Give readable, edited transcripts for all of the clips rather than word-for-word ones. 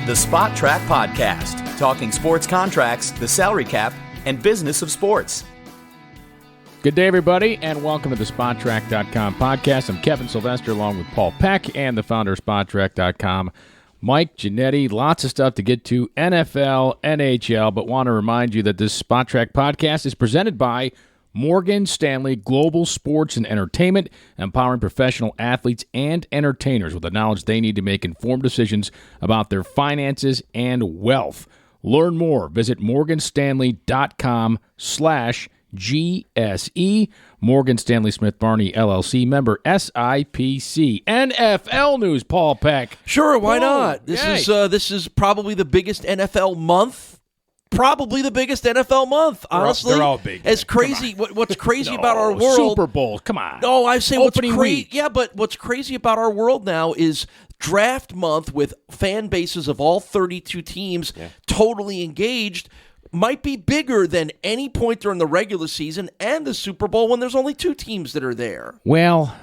The Spot Track Podcast, talking sports contracts, the salary cap, and business of sports. Good day, everybody, and welcome to the SpotTrack.com podcast. I'm Kevin Sylvester, along with Paul Peck and the founder of SpotTrack.com, Mike Giannetti. Lots of stuff to get to, NFL, NHL, but want to remind you that this Spot Track podcast is presented by Morgan Stanley Global Sports and Entertainment, empowering professional athletes and entertainers with the knowledge they need to make informed decisions about their finances and wealth. Learn more. Visit morganstanley.com/GSE. Morgan Stanley Smith Barney, LLC, member SIPC. NFL news, Paul Peck. Sure, why not? This is probably the biggest NFL month. Honestly. They're all big. As crazy, what's crazy about our world? Super Bowl, come on. No, I say what's Opening crazy. week. Yeah, but what's crazy about our world now is draft month with fan bases of all 32 teams totally engaged might be bigger than any point during the regular season and the Super Bowl when there's only two teams that are there. Well,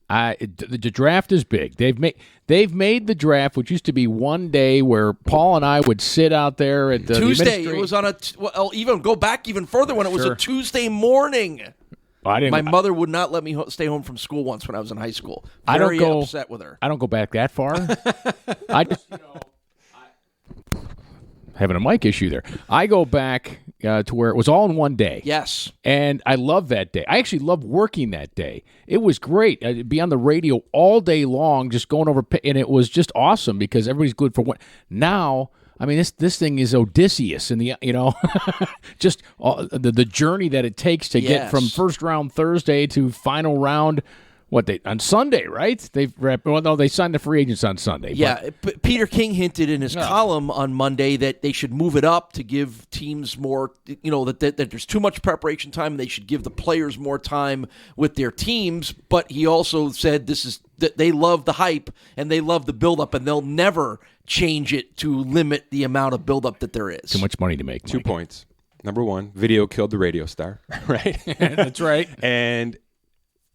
the draft is big. They've made the draft, which used to be one day where Paul and I would sit out there at the Tuesday. It was on even go back even further when it was a Tuesday morning. My mother would not let me stay home from school once when I was in high school. Very upset with her. I don't go back that far. I just, having a mic issue there. I go back to where it was all in one day. Yes. And I love that day. I actually love working that day. It was great. I'd be on the radio all day long just going over, and it was just awesome because everybody's good for one. Now, I mean, this thing is Odysseus, and just the journey that it takes to get from first round Thursday to final round. On Sunday, right? They signed the free agents on Sunday. Yeah, but Peter King hinted in his column on Monday that they should move it up to give teams more, that there's too much preparation time and they should give the players more time with their teams. But he also said that they love the hype and they love the buildup and they'll never change it to limit the amount of buildup that there is. Too much money to make. 2 points. Number one, video killed the radio star, right? That's right. And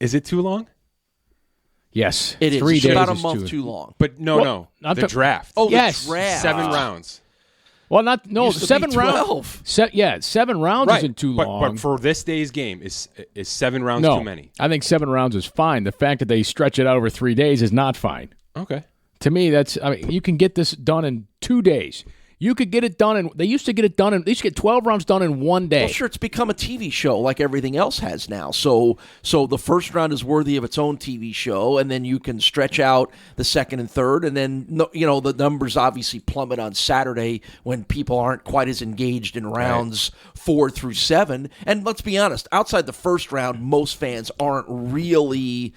is it too long? Yes. It is. 3 It's days about a is month too long. But no. The draft. Oh, yes. The draft. 7 rounds. Well, Used to 7 be rounds. 12. 7 rounds isn't too long. But for this day's game, is 7 rounds too many? I think 7 rounds is fine. The fact that they stretch it out over 3 days is not fine. Okay. To me, you can get this done in 2 days. You could get it done they used to get 12 rounds done in 1 day. Well, sure, it's become a TV show like everything else has now. So the first round is worthy of its own TV show, and then you can stretch out the second and third, and then, the numbers obviously plummet on Saturday when people aren't quite as engaged in rounds 4 through 7. And let's be honest, outside the first round, most fans aren't really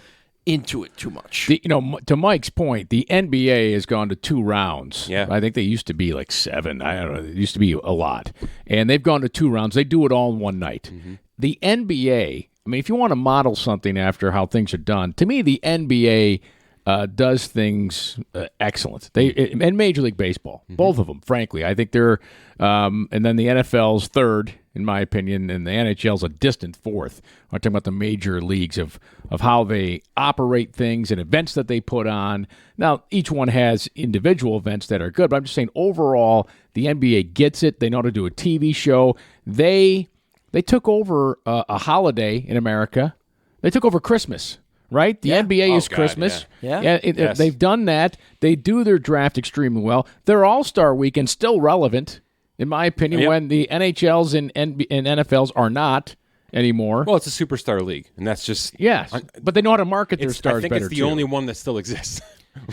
into it too much. To Mike's point, the NBA has gone to 2 rounds. Yeah. I think they used to be like 7. I don't know. It used to be a lot. And they've gone to 2 rounds. They do it all in one night. Mm-hmm. The NBA, I mean, if you want to model something after how things are done, to me, the NBA does things excellent. And Major League Baseball, both of them, frankly. I think they're and then the NFL's third, in my opinion, and the NHL's a distant fourth. I'm talking about the major leagues of how they operate things and events that they put on. Now, each one has individual events that are good, but I'm just saying overall, the NBA gets it. They know how to do a TV show. They took over a holiday in America. They took over Christmas. Right? The NBA is Christmas. Yeah. They've done that. They do their draft extremely well. Their All-Star Weekend still relevant, in my opinion, when the NHLs and NFLs are not anymore. Well, it's a superstar league, and that's just... Yes, but they know how to market their stars better, I think it's the only one that still exists,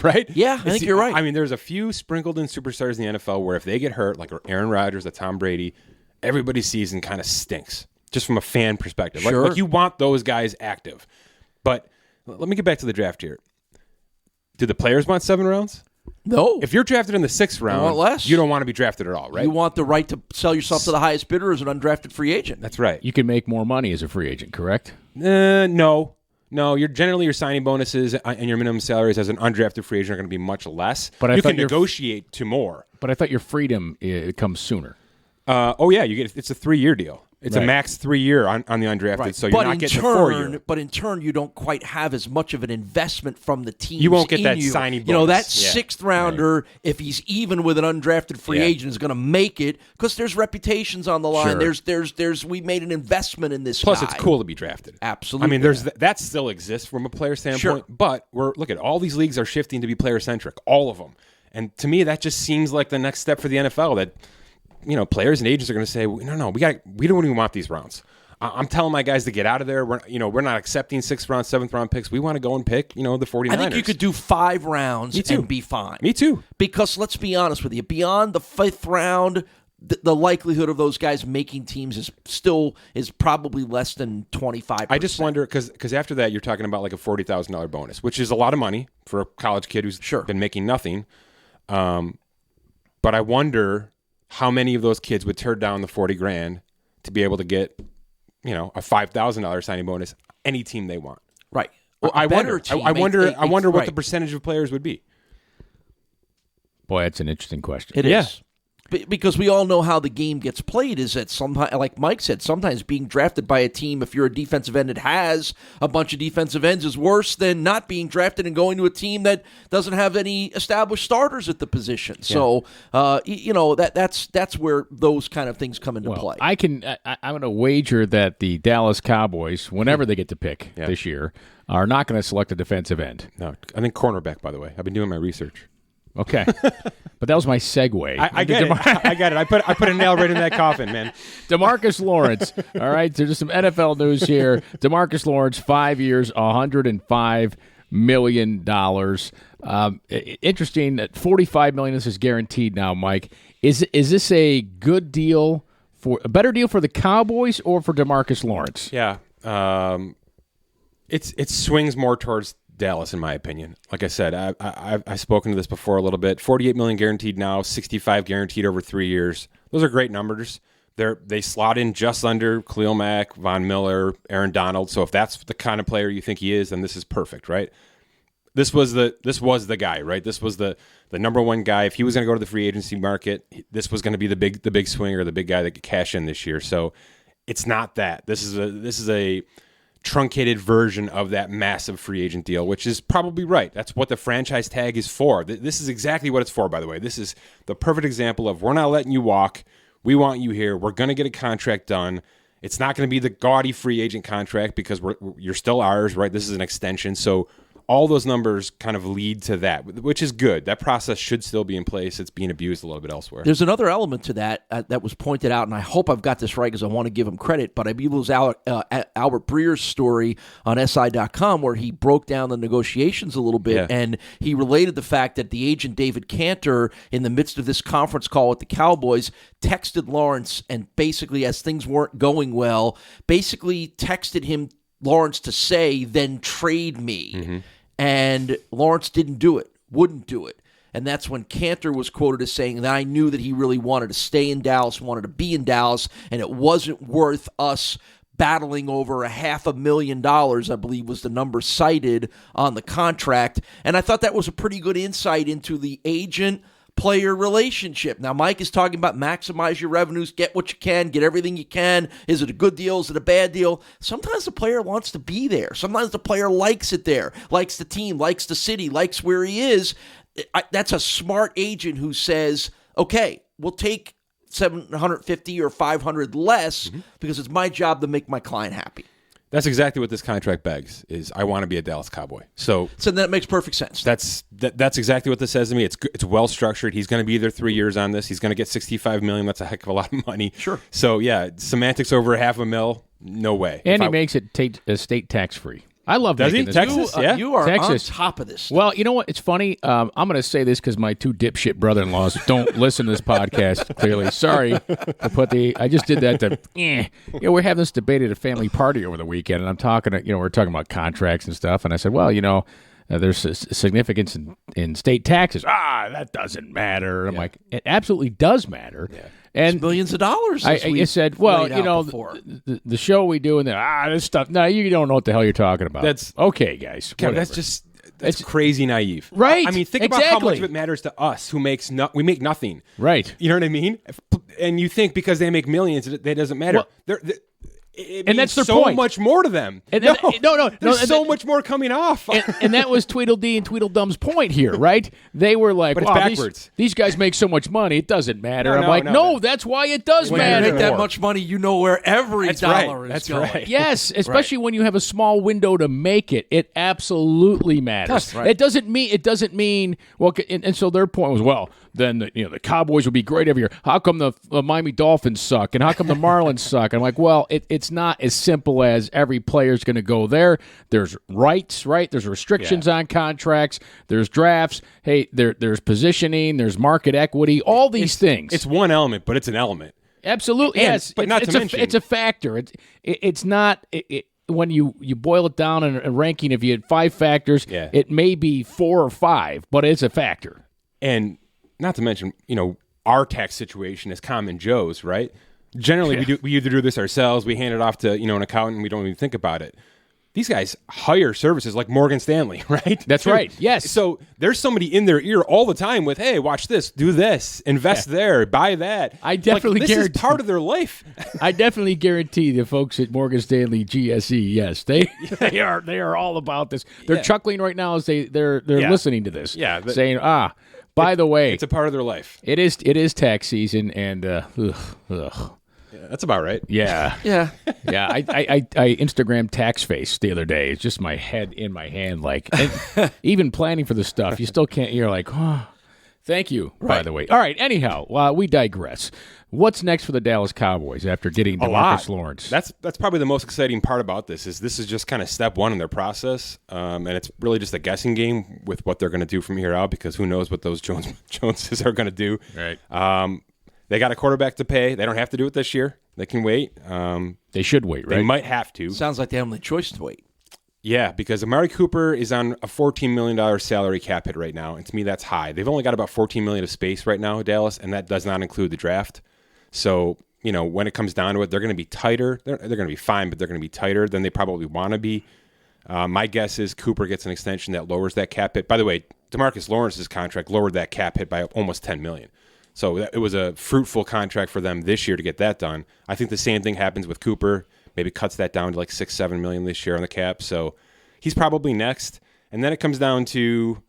right? Yeah, I think you're right. I mean, there's a few sprinkled in superstars in the NFL where if they get hurt, like Aaron Rodgers, like Tom Brady, everybody's season kind of stinks, just from a fan perspective. Sure. Like you want those guys active. But... let me get back to the draft here. Do the players want 7 rounds? No. If you're drafted in the 6th round, want less. you don't want to be drafted at all, right? You want the right to sell yourself to the highest bidder as an undrafted free agent. That's right. You can make more money as a free agent, correct? No. Your signing bonuses and your minimum salaries as an undrafted free agent are going to be much less. But you can negotiate to more. But I thought your freedom comes sooner. You get it's a 3-year deal. It's a max 3-year on the undrafted, Right. so you're not getting a 4-year. But in turn, you don't quite have as much of an investment from the team. You won't get that signing bonus. You know, that sixth rounder, if he's even with an undrafted free agent, is going to make it because there's reputations on the line. Sure. We made an investment in this Plus, guy. it's cool to be drafted. Absolutely. I mean, that still exists from a player standpoint, but look at all these leagues are shifting to be player-centric, all of them. And to me, that just seems like the next step for the NFL that, players and agents are going to say, no, we don't even want these rounds. I'm telling my guys to get out of there. We're not accepting 6th round, 7th round picks. We want to go and pick, the 49ers. I think you could do 5 rounds and be fine. Me too. Because let's be honest with you, beyond the 5th round, the likelihood of those guys making teams is probably less than 25%. I just wonder because after that you're talking about like a $40,000 bonus, which is a lot of money for a college kid who's been making nothing. But I wonder how many of those kids would turn down the $40,000 to be able to get, a $5,000 signing bonus any team they want. Right. Well, I wonder what the percentage of players would be. Boy, that's an interesting question. It is. Because we all know how the game gets played is that sometimes, like Mike said, sometimes being drafted by a team, if you're a defensive end that has a bunch of defensive ends, is worse than not being drafted and going to a team that doesn't have any established starters at the position. So, that's where those kind of things come into play. I'm going to wager that the Dallas Cowboys, whenever they get to pick this year, are not going to select a defensive end. No, I think cornerback, by the way. I've been doing my research. Okay. But that was my segue. I get it. I got it. I put a nail right in that coffin, man. DeMarcus Lawrence. All right. So just some NFL news here. DeMarcus Lawrence, 5 years, $105 million. Interesting that $45 million. This is guaranteed now, Mike. Is this a good deal a better deal for the Cowboys or for DeMarcus Lawrence? Yeah. It swings more towards Dallas, in my opinion. Like I said, I've spoken to this before a little bit. $48 million guaranteed now, $65 guaranteed over 3 years. Those are great numbers. They slot in just under Khalil Mack, Von Miller, Aaron Donald. So if that's the kind of player you think he is, then this is perfect, right? This was the guy, right? This was the number one guy. If he was going to go to the free agency market, this was going to be the big swinger, the big guy that could cash in this year. So it's not that. This is a truncated version of that massive free agent deal, which is probably right. That's what the franchise tag is for. This is exactly what it's for, by the way. This is the perfect example of we're not letting you walk. We want you here. We're going to get a contract done. It's not going to be the gaudy free agent contract because you're still ours, right? This is an extension. So all those numbers kind of lead to that, which is good. That process should still be in place. It's being abused a little bit elsewhere. There's another element to that that was pointed out, and I hope I've got this right because I want to give him credit, but I believe it was Albert Breer's story on SI.com where he broke down the negotiations a little bit, and he related the fact that the agent David Cantor, in the midst of this conference call with the Cowboys, texted Lawrence and basically, as things weren't going well, basically texted Lawrence to say, then trade me. Mm-hmm. And Lawrence wouldn't do it. And that's when Cantor was quoted as saying that I knew that he really wanted to stay in Dallas, wanted to be in Dallas, and it wasn't worth us battling over $500,000, I believe was the number cited on the contract. And I thought that was a pretty good insight into the agent-player relationship. Now, Mike is talking about maximize your revenues, get what you can, get everything you can. Is it a good deal? Is it a bad deal? Sometimes the player wants to be there. Sometimes the player likes it there, likes the team, likes the city, likes where he is. That's a smart agent who says, okay, we'll take $750 or $500 less because it's my job to make my client happy. That's exactly what this contract begs, is I want to be a Dallas Cowboy. So that makes perfect sense. That's exactly what this says to me. It's well structured. He's going to be there 3 years on this. He's going to get $65 million. That's a heck of a lot of money. Sure. So yeah, semantics over $500,000, no way. And he makes it state tax free. I love Does he? this. Texas? You are Texas. on top of this. Well, you know what? It's funny. I'm going to say this because my two dipshit brother-in-laws don't listen to this podcast, clearly. Sorry to put I just did that to, we're having this debate at a family party over the weekend, and I'm talking, we're talking about contracts and stuff, and I said, well, there's a significance in state taxes. That doesn't matter. I'm like, it absolutely does matter. Yeah. And it's millions of dollars. I said, well, the show we do, and this stuff. No, you don't know what the hell you're talking about. That's okay, guys. Kevin, that's crazy naive, right? I mean, think about how much of it matters to us who we make nothing, right? You know what I mean? and you think because they make millions, that doesn't matter. Well, it and that's their so point. much more to them. And, no, there's so much more coming off. And that was Tweedledee and Tweedledum's point here, right? They were like, but it's backwards. These guys make so much money, it doesn't matter. No, that's why it does when matter. you make that much money, you know where every dollar is going. Right. Yes, especially when you have a small window to make it. It absolutely matters. That's right. It doesn't mean well. And so their point was, then the Cowboys would be great every year. How come the Miami Dolphins suck, and how come the Marlins suck? And I'm like, it's not as simple as every player's going to go there. There's rights, right? There's restrictions on contracts. There's drafts. Hey, there's positioning. There's market equity. All these things. It's one element, but it's an element. Absolutely, yes. But not to mention, it's a factor. It's not. When you boil it down in a ranking, if you had 5 factors, it may be 4 or 5, but it's a factor. And not to mention, our tax situation is common Joe's, right? Generally, we either do this ourselves, we hand it off to an accountant, and we don't even think about it. These guys hire services like Morgan Stanley, right? That's right. Yes. So there's somebody in their ear all the time with, hey, watch this, do this, invest there, buy that. I definitely this is part of their life. I definitely guarantee the folks at Morgan Stanley GSE, yes, they are all about this. They're chuckling right now as they're listening to this. Yeah, saying, by the way, it's a part of their life. It is tax season, and that's about right. Yeah. Yeah. Yeah. I Instagram tax face the other day. It's just my head in my hand. And even planning for the stuff, you still can't. You're like, thank you, by the way. All right. Anyhow, we digress. What's next for the Dallas Cowboys after getting DeMarcus Lawrence? That's probably the most exciting part about this. This is just kind of step one in their process, and it's really just a guessing game with what they're going to do from here out, because who knows what those Joneses are going to do. Right. They got a quarterback to pay. They don't have to do it this year. They can wait. They should wait, right? They might have to. Sounds like they have the choice to wait. Yeah, because Amari Cooper is on a $14 million salary cap hit right now, and to me that's high. They've only got about $14 million of space right now, Dallas, and that does not include the draft. So, when it comes down to it, they're going to be tighter. They're going to be fine, but they're going to be tighter than they probably want to be. My guess is Cooper gets an extension that lowers that cap hit. By the way, DeMarcus Lawrence's contract lowered that cap hit by almost $10 million. So it was a fruitful contract for them this year to get that done. I think the same thing happens with Cooper. Maybe cuts that down to like $6-7 million this year on the cap. So he's probably next. And then it comes down to,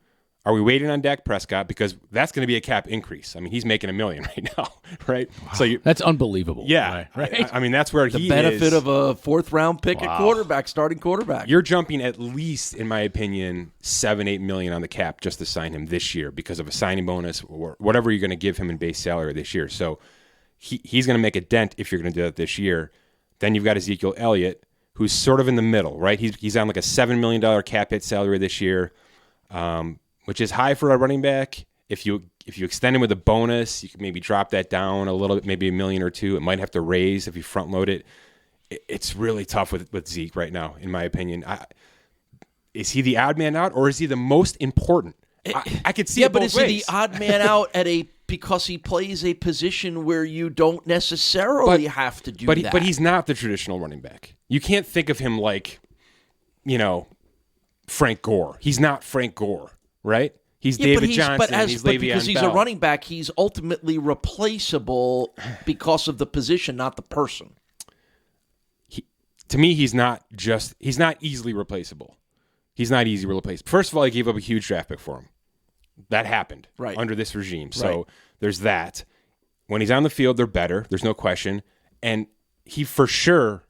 are we waiting on Dak Prescott? Because that's going to be a cap increase. I mean, he's making $1 million right now, right? Wow. So that's unbelievable. Yeah. Right? I mean, that's where the benefit of a 4th-round pick at quarterback, starting quarterback. You're jumping at least, in my opinion, $7-8 million on the cap just to sign him this year because of a signing bonus or whatever you're going to give him in base salary this year. So he's going to make a dent if you're going to do that this year. Then you've got Ezekiel Elliott, who's sort of in the middle, right? He's on like a $7 million cap hit salary this year, which is high for a running back. If you extend him with a bonus, you can maybe drop that down a little bit, maybe $1 million or $2 million. It might have to raise if you front load it. It's really tough with Zeke right now, in my opinion. Is he the odd man out, or is he the most important? I could see it both ways. Yeah, but is he the odd man out because he plays a position where you don't necessarily have to do that? But he's not the traditional running back. You can't think of him like, Frank Gore. He's not Frank Gore, right? He's David Johnson. He's Le'Veon Bell. Because he's a running back, he's ultimately replaceable because of the position, not the person. To me, he's not easily replaceable. He's not easily replaceable. First of all, I gave up a huge draft pick for him. That happened under this regime. So there's that. When he's on the field, they're better. There's no question. And he for sure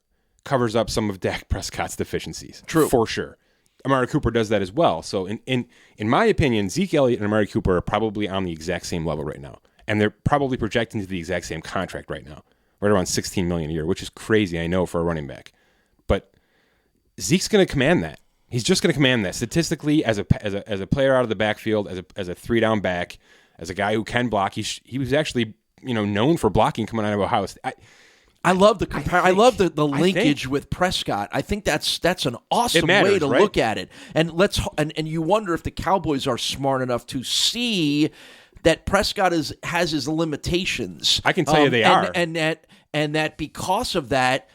covers up some of Dak Prescott's deficiencies. True. For sure. Amari Cooper does that as well. So in my opinion, Zeke Elliott and Amari Cooper are probably on the exact same level right now. And they're probably projecting to the exact same contract right now. Right around $16 million a year, which is crazy, I know, for a running back. But Zeke's going to command that. He's just going to command that statistically as a player out of the backfield, as a 3-down back, as a guy who can block. He was actually known for blocking coming out of Ohio State. I love the I love the linkage with Prescott. I think that's an awesome way to look at it. And and you wonder if the Cowboys are smart enough to see that Prescott has his limitations. I can tell you they are, and that because of that.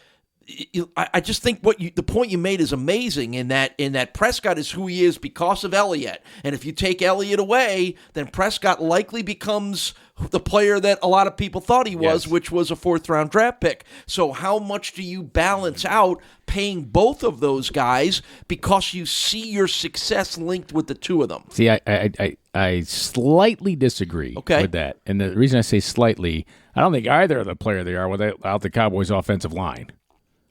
I just think the point you made is amazing in that Prescott is who he is because of Elliott. And if you take Elliott away, then Prescott likely becomes the player that a lot of people thought he was, Yes. which was a 4th-round draft pick. So how much do you balance out paying both of those guys because you see your success linked with the two of them? See, I slightly disagree with that. And the reason I say slightly, I don't think either of the player they are without the Cowboys' offensive line.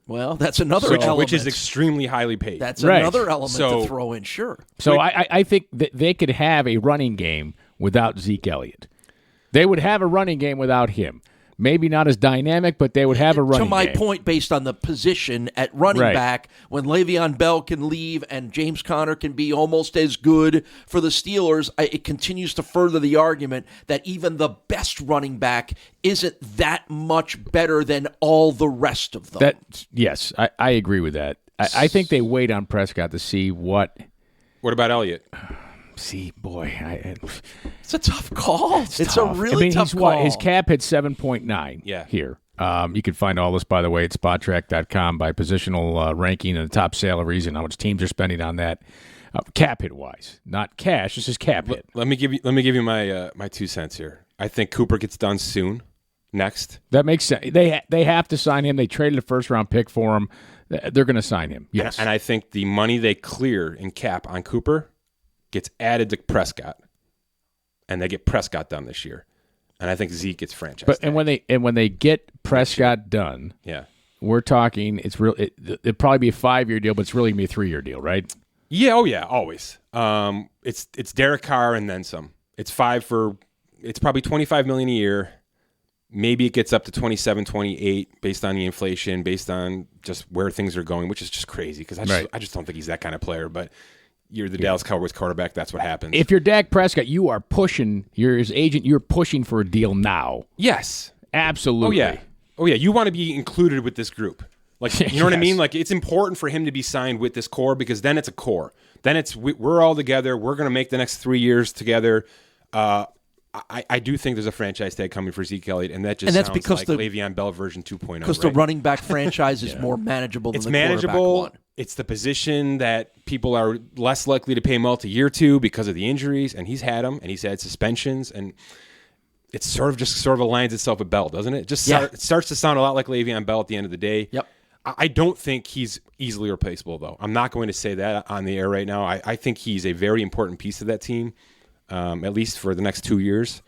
Well, that's another element. Which is extremely highly paid. That's Right. another element to throw in, sure. So I think that they could have a running game without Zeke Elliott. They would have a running game without him. Maybe not as dynamic, but they would have a running game. To my point, based on the position at running back, when Le'Veon Bell can leave and James Conner can be almost as good for the Steelers, it continues to further the argument that even the best running back isn't that much better than all the rest of them. Yes, I agree with that. I think they wait on Prescott to see what. What about Elliott? See, boy, it's a tough call. It's a really tough call. His cap hit 7.9 here. You can find all this, by the way, at SpotTrack.com by positional ranking and the top salaries and how much teams are spending on that. Cap hit wise, not cash. This is cap hit. Let me give you my 2 cents here. I think Cooper gets done soon. Next, that makes sense. They have to sign him. They traded a 1st-round pick for him. They're going to sign him. Yes, and I think the money they clear in cap on Cooper gets added to Prescott, and they get Prescott done this year, and I think Zeke gets franchised. And when they get Prescott done, we're talking it'd probably be a 5-year deal, but it's really gonna be a 3-year deal, right? Yeah, always. It's Derek Carr and then some. It's probably $25 million a year. Maybe it gets up to 27, 28 based on the inflation, based on just where things are going, which is just crazy because I just don't think he's that kind of player, but. You're the Dallas Cowboys quarterback. That's what happens. If you're Dak Prescott, you are pushing. You're his agent. You're pushing for a deal now. Yes, absolutely. Oh yeah. You want to be included with this group. Like you know what I mean. Like it's important for him to be signed with this core because then it's a core. Then it's we're all together. We're going to make the next 3 years together. I do think there's a franchise tag coming for Zeke Elliott, and that's sounds because like Le'Veon Bell version 2.0. Because the running back franchise is more manageable than the quarterback one. It's the position that people are less likely to pay multi-year to because of the injuries, and he's had them, and he's had suspensions, and it sort of aligns itself with Bell, doesn't it? It starts to sound a lot like Le'Veon Bell at the end of the day. Yep. I don't think he's easily replaceable, though. I'm not going to say that on the air right now. I think he's a very important piece of that team, at least for the next 2 years.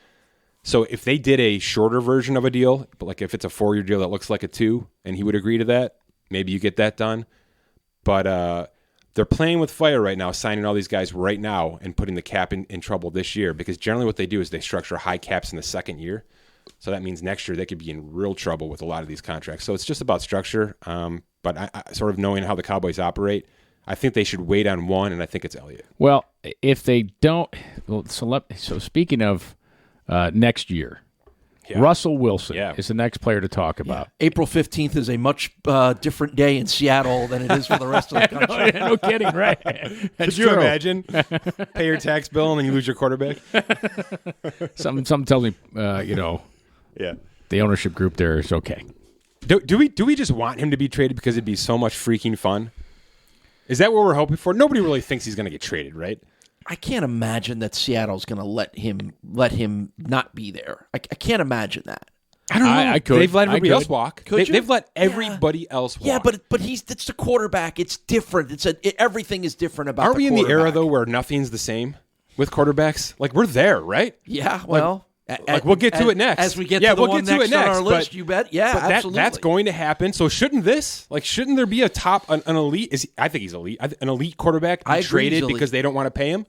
So if they did a shorter version of a deal, but like if it's a 4-year deal that looks like a 2, and he would agree to that, maybe you get that done. But they're playing with fire right now, signing all these guys right now and putting the cap in trouble this year because generally what they do is they structure high caps in the second year. So that means next year they could be in real trouble with a lot of these contracts. So it's just about structure. But I sort of knowing how the Cowboys operate, I think they should wait on one, and I think it's Elliott. Well, if they don't – so speaking of next year, Russell Wilson is the next player to talk about. April 15th is a much different day in Seattle than it is for the rest of the country. No kidding, right? Could you imagine? Pay your tax bill and then you lose your quarterback? Some tells me, the ownership group there is okay. Do we just want him to be traded because it'd be so much freaking fun? Is that what we're hoping for? Nobody really thinks he's going to get traded, right? I can't imagine that Seattle's going to let him not be there. I can't imagine that. I don't know. I could. They've let everybody else walk. They've let everybody else walk. Yeah, but it's the quarterback. It's different. Everything is different about. Are we in the era though where nothing's the same with quarterbacks? Like we're there, right? Yeah. Well, we'll get to it next. As we get to the one next on our list, you bet. Yeah, but absolutely. That's going to happen. So shouldn't there be an elite? I think he's elite. An elite quarterback traded because they don't want to pay him.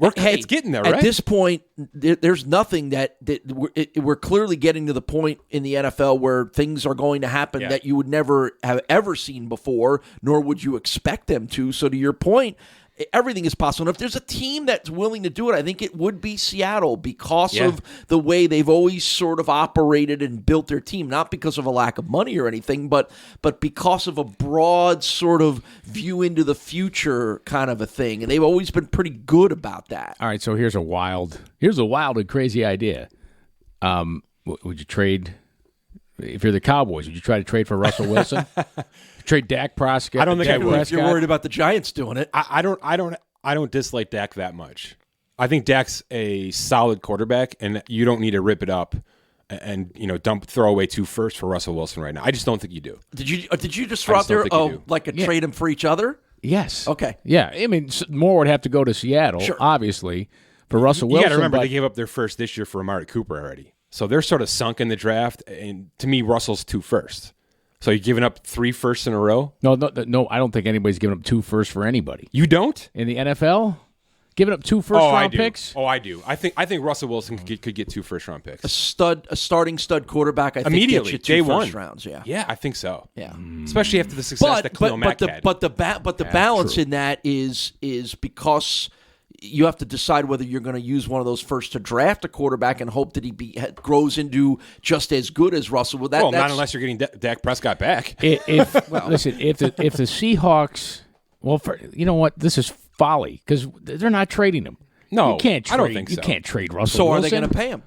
It's getting there, right? At this point, there's nothing that we're clearly getting to the point in the NFL where things are going to happen that you would never have ever seen before, nor would you expect them to. So to your point, everything is possible. And if there's a team that's willing to do it, I think it would be Seattle because of the way they've always sort of operated and built their team, not because of a lack of money or anything, but because of a broad sort of view into the future kind of a thing. And they've always been pretty good about that. All right, so here's a wild and crazy idea. Would you trade, if you're the Cowboys, would you try to trade for Russell Wilson? Trade Dak Prescott. I don't think I would. If you're worried about the Giants doing it, I don't dislike Dak that much. I think Dak's a solid quarterback, and you don't need to rip it up and throw away 2 firsts for Russell Wilson right now. I just don't think you do. Did you just throw out there trade them for each other? Yes. Okay. Yeah. I mean, more would have to go to Seattle, obviously, for Russell Wilson. You got to remember they gave up their first this year for Amari Cooper already, so they're sort of sunk in the draft. And to me, Russell's 2 firsts. So you're giving up 3 firsts in a row? No. I don't think anybody's giving up 2 firsts for anybody. You don't in the NFL? Giving up 2 first-round picks? Oh, I do. I think Russell Wilson could get 2 first-round picks. A starting stud quarterback. I think immediately gets you 2 day first 1 rounds. Yeah. Yeah, I think so. Yeah. Especially after the success that Khalil Mack had. But the balance in that is because you have to decide whether you're going to use one of those first to draft a quarterback and hope that he grows into just as good as Russell. Not unless you're getting Dak Prescott back. Listen, if the Seahawks, you know what? This is folly because they're not trading him. No, you can't trade, I don't think so. You can't trade Russell So Wilson. are they going to pay him?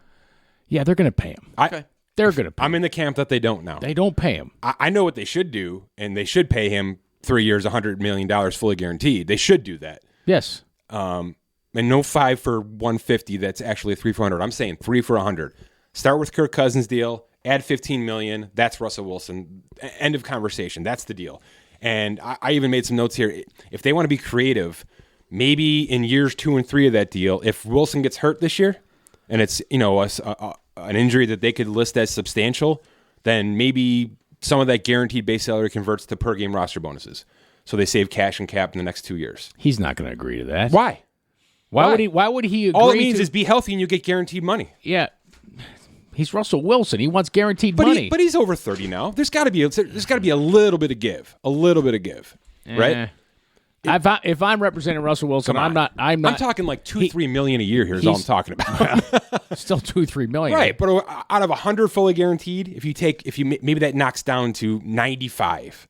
Yeah, they're going to pay him. Okay. They're going to pay him. I'm in the camp that they don't now. They don't pay him. I know what they should do, and they should pay him 3 years, $100 million fully guaranteed. They should do that. Yes. And no 5 for 150 that's actually 3 for 100. I'm saying 3 for 100. Start with Kirk Cousins' deal, add $15 million. That's Russell Wilson. End of conversation. That's the deal. And I even made some notes here. If they want to be creative, maybe in years 2 and 3 of that deal, if Wilson gets hurt this year, and it's an injury that they could list as substantial, then maybe some of that guaranteed base salary converts to per game roster bonuses. So they save cash and cap in the next 2 years. He's not going to agree to that. Why? Why would he agree? All it means is be healthy and you get guaranteed money. Yeah. He's Russell Wilson. He wants guaranteed money. But he's over 30 now. There's got to be a little bit of give. A little bit of give. Right? If I'm representing Russell Wilson, I'm not. I'm talking like $2-3 million a year here is all I'm talking about. Still $2-3 million. Right, but out of 100 fully guaranteed, if you maybe that knocks down to 95.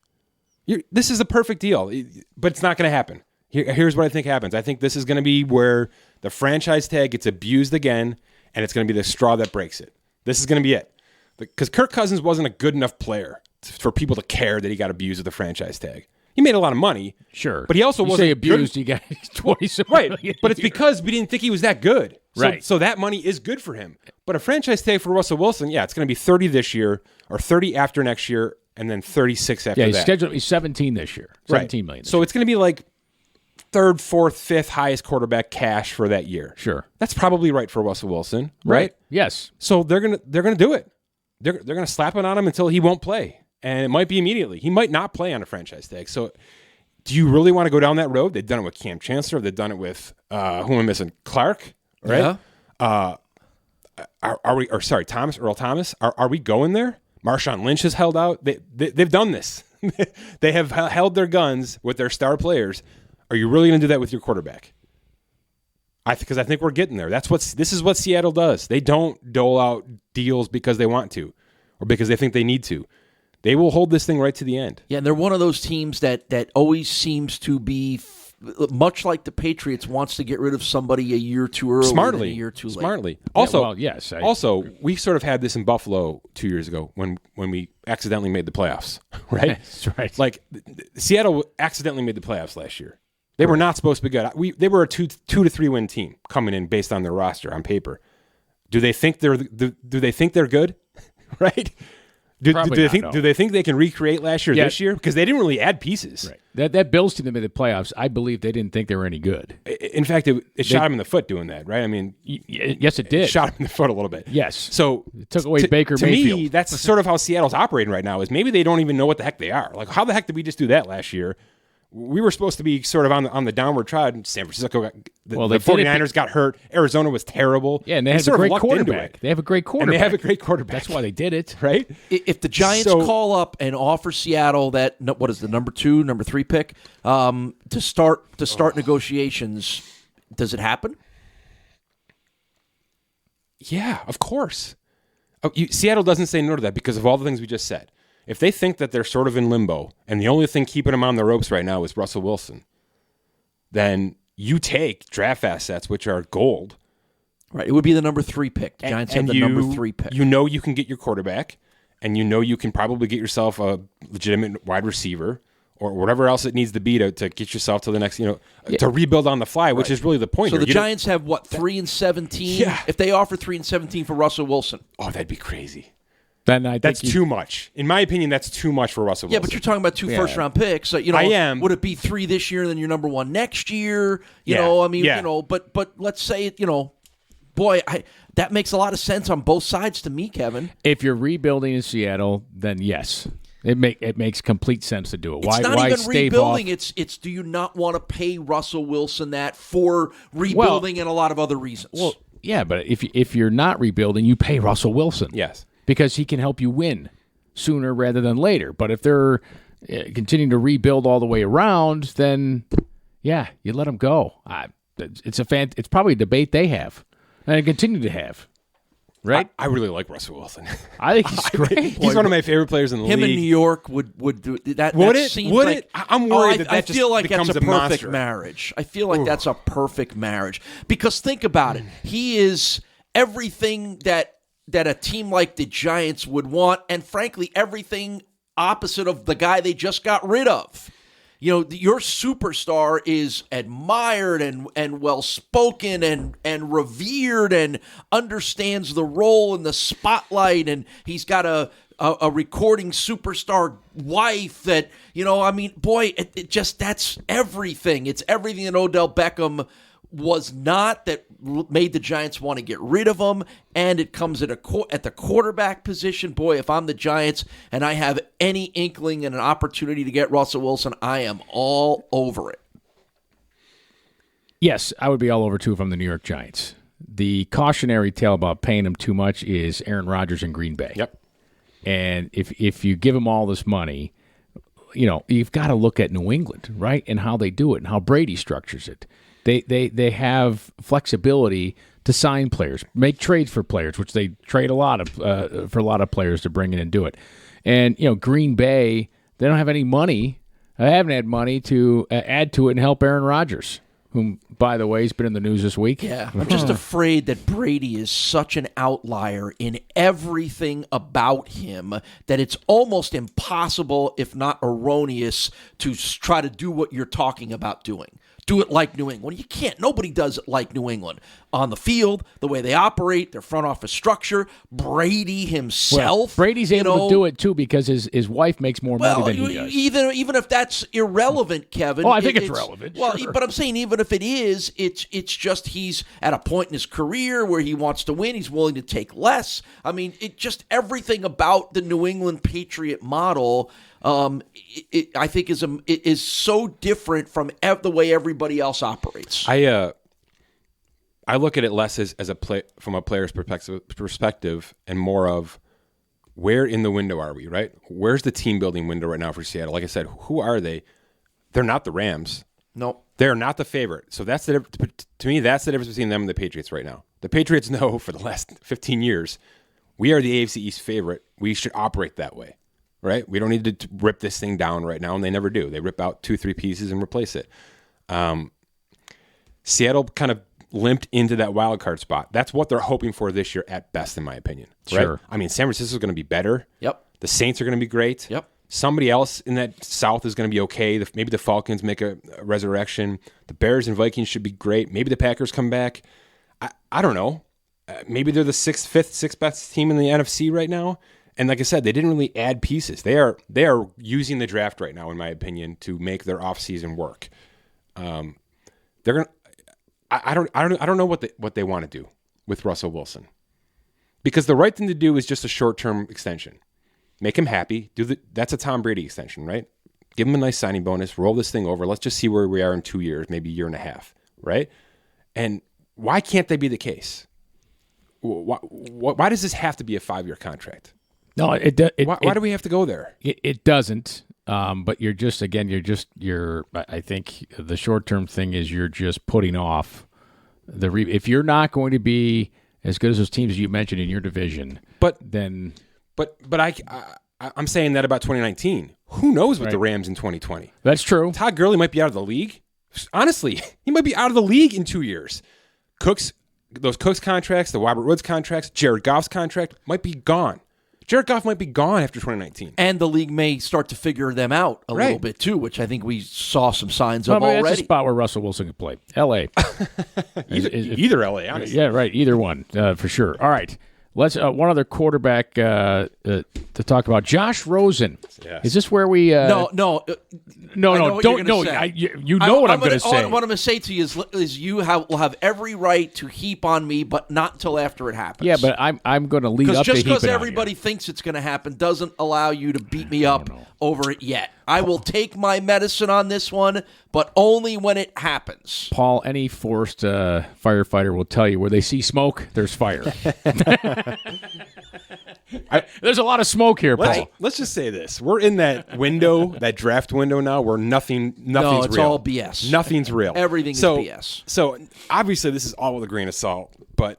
This is a perfect deal, but it's not going to happen. Here's what I think happens. I think this is going to be where the franchise tag gets abused again, and it's going to be the straw that breaks it. This is going to be it. Because Kirk Cousins wasn't a good enough player for people to care that he got abused with the franchise tag. He made a lot of money. Sure. But he also wasn't abused, good. he got 20 Right. But it's because we didn't think he was that good. Right. So that money is good for him. But a franchise tag for Russell Wilson, it's going to be 30 this year or 30 after next year and then 36 after that. He's scheduled to be 17 this year. 17 million. So it's going to be like 3rd, 4th, 5th highest quarterback cash for that year. Sure. That's probably right for Russell Wilson, right? Yes. So they're going to do it. They're going to slap it on him until he won't play. And it might be immediately. He might not play on a franchise tag. So do you really want to go down that road? They've done it with Cam Chancellor. They've done it with who am I missing? Clark, right? Yeah. Earl Thomas. Are we going there? Marshawn Lynch has held out. They've done this. They have held their guns with their star players. Are you really going to do that with your quarterback? Because I think we're getting there. This is what Seattle does. They don't dole out deals because they want to or because they think they need to. They will hold this thing right to the end. Yeah, and they're one of those teams that always seems to be, much like the Patriots, wants to get rid of somebody a year too early Smartly. than a year too late. Smartly. Yes. Also, we sort of had this in Buffalo 2 years ago when we accidentally made the playoffs, right? That's right. Like, Seattle accidentally made the playoffs last year. They were not supposed to be good. They were a 2 to 3 win team coming in based on their roster on paper. Do they think they're good? Right? Do they think they can recreate last year this year? Because they didn't really add pieces. Right. That Bills team that made the playoffs, I believe they didn't think they were any good. In fact, it shot him in the foot doing that, right? I mean, yes, it did. It shot him in the foot a little bit. Yes. So it took away Baker Mayfield. To me, that's sort of how Seattle's operating right now. Is maybe they don't even know what the heck they are. Like, how the heck did we just do that last year? We were supposed to be sort of on the downward trod. San Francisco the 49ers got hurt. Arizona was terrible. Yeah, and they have a great quarterback. They have a great quarterback. And they have a great quarterback. That's why they did it. Right? If the Giants call up and offer Seattle that, what is the number 2, number 3 pick, to start negotiations, does it happen? Yeah, of course. Seattle doesn't say no to that because of all the things we just said. If they think that they're sort of in limbo and the only thing keeping them on the ropes right now is Russell Wilson, then you take draft assets, which are gold. Right. It would be the number 3 pick. The Giants have the number 3 pick. You know you can get your quarterback, and you know you can probably get yourself a legitimate wide receiver or whatever else it needs to be to get yourself to the next, to rebuild on the fly, which is really the point. So here. the Giants have, 3-17? Yeah. If they offer 3-17 for Russell Wilson. Oh, that'd be crazy. Then I think That's too much. In my opinion, that's too much for Russell Yeah, Wilson. but you're talking about 2 first-round picks. So, I am. Would it be 3 this year and then you're number 1 next year? Yeah. But let's say it, that makes a lot of sense on both sides to me, Kevin. if you're rebuilding in Seattle, then yes, it makes complete sense to do it. It's not why even stave rebuilding. off? It's do you not want to pay Russell Wilson that for rebuilding and a lot of other reasons? Well, yeah, but if you're not rebuilding, you pay Russell Wilson. Yes. Because he can help you win sooner rather than later. But if they're continuing to rebuild all the way around, then yeah, you let him go. It's probably a debate they have and continue to have. Right? I really like Russell Wilson. I think he's great. He's one of my favorite players in the league. Him in New York would do that. Would that it? seems Would like, it? I'm worried that I just feel like becomes that's a a perfect monster. marriage. I feel like that's a perfect marriage because think about it. He is everything that a team like the Giants would want, and frankly, everything opposite of the guy they just got rid of. Your superstar is admired and well-spoken and revered and understands the role in the spotlight, and he's got a recording superstar wife that, it just, that's everything. It's everything that Odell Beckham was not, that made the Giants want to get rid of him, and it comes at the quarterback position. Boy, if I'm the Giants and I have any inkling and an opportunity to get Russell Wilson, I am all over it. Yes, I would be all over too if I'm the New York Giants. The cautionary tale about paying him too much is Aaron Rodgers in Green Bay. Yep. And if you give him all this money, you've got to look at New England, right, and how they do it and how Brady structures it. They have flexibility to sign players, make trades for players, which they trade a lot of for a lot of players to bring in and do it. And Green Bay, they don't have any money. I haven't had money to add to it and help Aaron Rodgers, whom, by the way, has been in the news this week. Yeah, I'm just afraid that Brady is such an outlier in everything about him that it's almost impossible, if not erroneous, to try to do what you're talking about doing. Do it like New England. You can't. Nobody does it like New England. On the field, the way they operate, their front office structure, Brady himself. Well, Brady's able to do it, too, because his wife makes more money than he does. Even if that's irrelevant, Kevin. Oh, I think it's relevant. Well, sure. But I'm saying even if it is, it's just he's at a point in his career where he wants to win. He's willing to take less. I mean, it just everything about the New England Patriot model I think is so different from the way everybody else operates. I look at it less as from a player's perspective and more of where in the window are we, right? Where's the team building window right now for Seattle? Like I said, who are they? They're not the Rams. No. They're not the favorite. So to me, that's the difference between them and the Patriots right now. The Patriots know for the last 15 years, we are the AFC East favorite. We should operate that way. Right? We don't need to rip this thing down right now, and they never do. They rip out 2-3 pieces and replace it. Seattle kind of limped into that wild card spot. That's what they're hoping for this year at best, in my opinion. Right? Sure. I mean, San Francisco is going to be better. Yep. The Saints are going to be great. Yep. Somebody else in that South is going to be okay. Maybe the Falcons make a resurrection. The Bears and Vikings should be great. Maybe the Packers come back. I don't know. Maybe they're the sixth best team in the NFC right now. And like I said, they didn't really add pieces. They are using the draft right now, in my opinion, to make their offseason work. They're gonna. I don't know what they want to do with Russell Wilson, because the right thing to do is just a short-term extension, make him happy. That's a Tom Brady extension, right? Give him a nice signing bonus, roll this thing over. Let's just see where we are in 2 years, maybe a year and a half, right? And why can't they be the case? Why does this have to be a 5-year contract? No, why do we have to go there? It doesn't. But I think the short-term thing is you're just putting off if you're not going to be as good as those teams you mentioned in your division, But I'm saying that about 2019. Who knows with the Rams in 2020? That's true. Todd Gurley might be out of the league. Honestly, he might be out of the league in 2 years. Those Cooks contracts, the Robert Woods contracts, Jared Goff's contract might be gone. Jared Goff might be gone after 2019. And the league may start to figure them out a little bit, too, which I think we saw some signs of already. That's a spot where Russell Wilson could play. L.A. Either L.A., honestly. Yeah, right. Either one, for sure. All right. Let's one other quarterback to talk about. Josh Rosen. Yes. Is this where we? No. You know what what I'm going to say. What I'm going to say to you is you will have every right to heap on me, but not until after it happens. Yeah, but I'm going to lead up to just because heaping on everybody you. thinks it's going to happen doesn't allow you to beat me up over it yet. I will take my medicine on this one, but only when it happens. Paul, any forced firefighter will tell you where they see smoke, there's fire. There's a lot of smoke here, Paul. Let's just say this. We're in that window, that draft window now where nothing's it's real. all BS. Nothing's real. Everything is BS. So obviously this is all with a grain of salt, but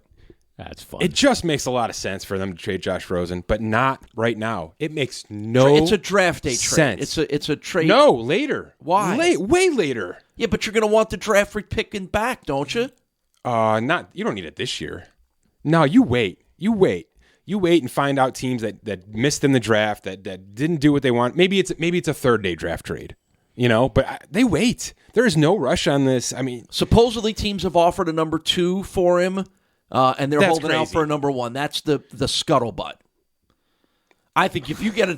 that's fun. it just makes a lot of sense for them to trade Josh Rosen, but not right now. It makes no It's a draft day trade. sense. It's a trade. No, later. Why? Way later. Yeah, but you're going to want the draft pick back, don't you? You don't need it this year. No, you wait. You wait and find out teams that missed in the draft, that didn't do what they want. Maybe it's a third-day draft trade, but they wait. There is no rush on this. I mean, supposedly teams have offered a number 2 for him, and they're holding out crazy. for a number 1. That's the scuttlebutt. I think if you can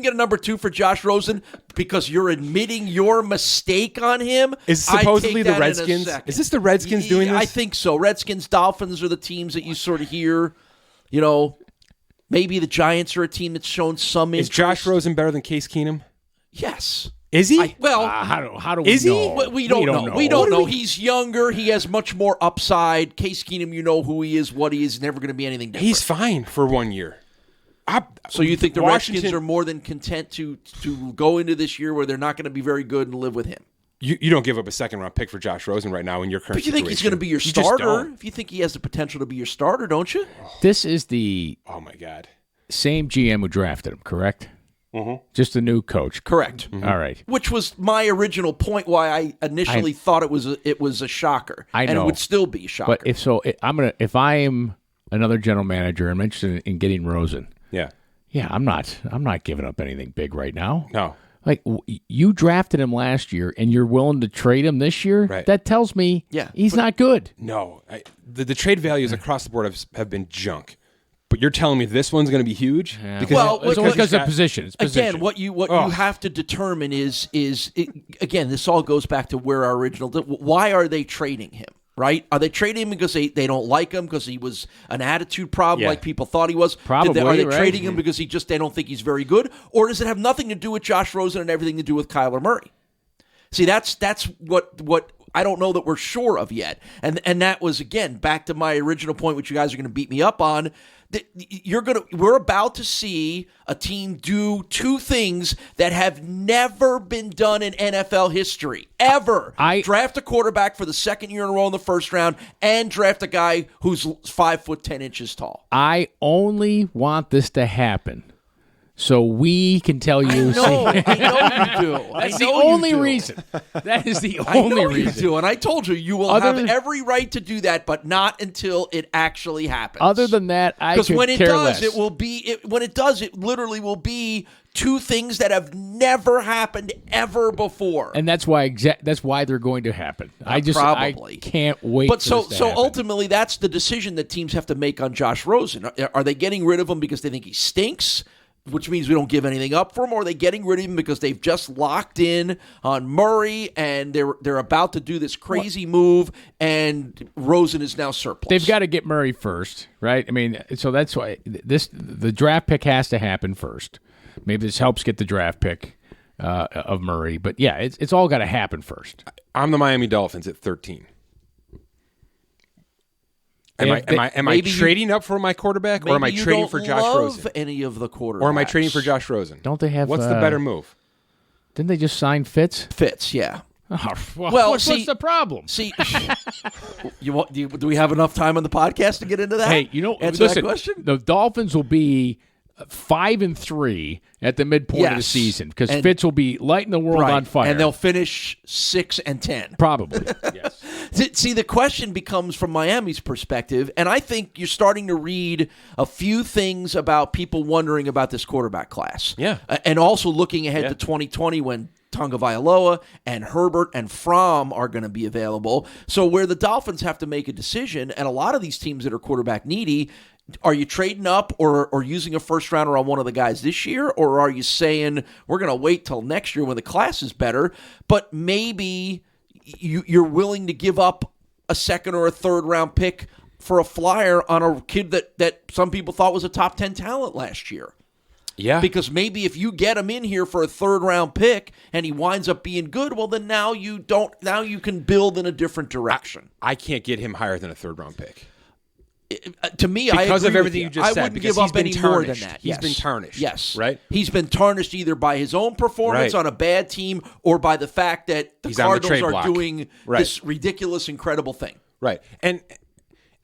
get a number 2 for Josh Rosen because you're admitting your mistake on him, is supposedly the Redskins? Is this the Redskins doing this? I think so. Redskins, Dolphins are the teams that you sort of hear. Maybe the Giants are a team that's shown some interest. Is Josh Rosen better than Case Keenum? Yes. Is he? How do we is he? know? We don't know. We don't know. He's younger. He has much more upside. Case Keenum, you know who he is, what he is. Never going to be anything different. He's fine for 1 year. So you think the Washington, Redskins are more than content to go into this year where they're not going to be very good and live with him? You don't give up a second-round pick for Josh Rosen right now in your current But you situation. think he's going to be your You just starter? don't. If you think he has the potential to be your starter, don't you? This is the Oh, my God. same GM who drafted him, correct? Mm-hmm. Just a new coach. Correct. Mm-hmm. All right. Which was my original point why I initially thought it was a shocker. I know. And it would still be a shocker. But if I am another general manager, I'm interested in getting Rosen. Yeah, I'm not giving up anything big right now. no. Like, you drafted him last year, and you're willing to trade him this year? Right. That tells me he's not good. No. The trade values across the board have been junk. But you're telling me this one's going to be huge? Yeah. Because It's because of position. It's position. Again, what you have to determine is again, this all goes back to where our original. Why are they trading him? Right? Are they trading him because they don't like him because he was an attitude problem like people thought he was? Probably. Are they right. trading him because they don't think he's very good? Or does it have nothing to do with Josh Rosen and everything to do with Kyler Murray? See, that's what I don't know that we're sure of yet. And that was, again, back to my original point, which you guys are going to beat me up on. We're about to see a team do 2 things that have never been done in NFL history, ever. Draft a quarterback for the second year in a row in the first round and draft a guy who's 5'10" tall. I only want this to happen so we can tell you. I know you do. That's the only reason. That is the only reason. You do, and I told you will have every right to do that, but not until it actually happens. Other than that, because when it care does, less. it will be. When it does, it literally will be 2 things that have never happened ever before. And that's why they're going to happen. I can't wait. But for this to happen. ultimately, that's the decision that teams have to make on Josh Rosen. Are they getting rid of him because they think he stinks? Which means we don't give anything up for him, or are they getting rid of him because they've just locked in on Murray and they're about to do this crazy move and Rosen is now surplus? They've got to get Murray first, right? I mean, so that's why the draft pick has to happen first. Maybe this helps get the draft pick of Murray, but yeah, it's all got to happen first. I'm the Miami Dolphins at 13. Am I trading up for my quarterback, or am I trading for Josh Rosen? Any of the quarterbacks, or am I trading for Josh Rosen? Don't they have? What's the better move? Didn't they just sign Fitz? Fitz, yeah. Oh, what's the problem? See, do we have enough time on the podcast to get into that? Hey, answer listen, that question. The Dolphins will be 5-3 at the midpoint of the season because Fitz will be lighting the world on fire. And they'll finish 6-10. Probably. Yes. See, the question becomes from Miami's perspective, and I think you're starting to read a few things about people wondering about this quarterback class. Yeah. And also looking ahead to 2020 when Tonga Vailoa and Herbert and Fromm are going to be available. So where the Dolphins have to make a decision, and a lot of these teams that are quarterback needy, are you trading up or using a first rounder on one of the guys this year, or are you saying we're going to wait till next year when the class is better, but maybe you're willing to give up a second or a third round pick for a flyer on a kid that some people thought was a top 10 talent last year? Yeah. Because maybe if you get him in here for a third round pick and he winds up being good, well then now you can build in a different direction. I can't get him higher than a third round pick. To me, because of everything you just said, I wouldn't give up any more than that. He's been tarnished. Yes. Right? He's been tarnished either by his own performance on a bad team or by the fact that the Cardinals are doing this ridiculous, incredible thing. Right. And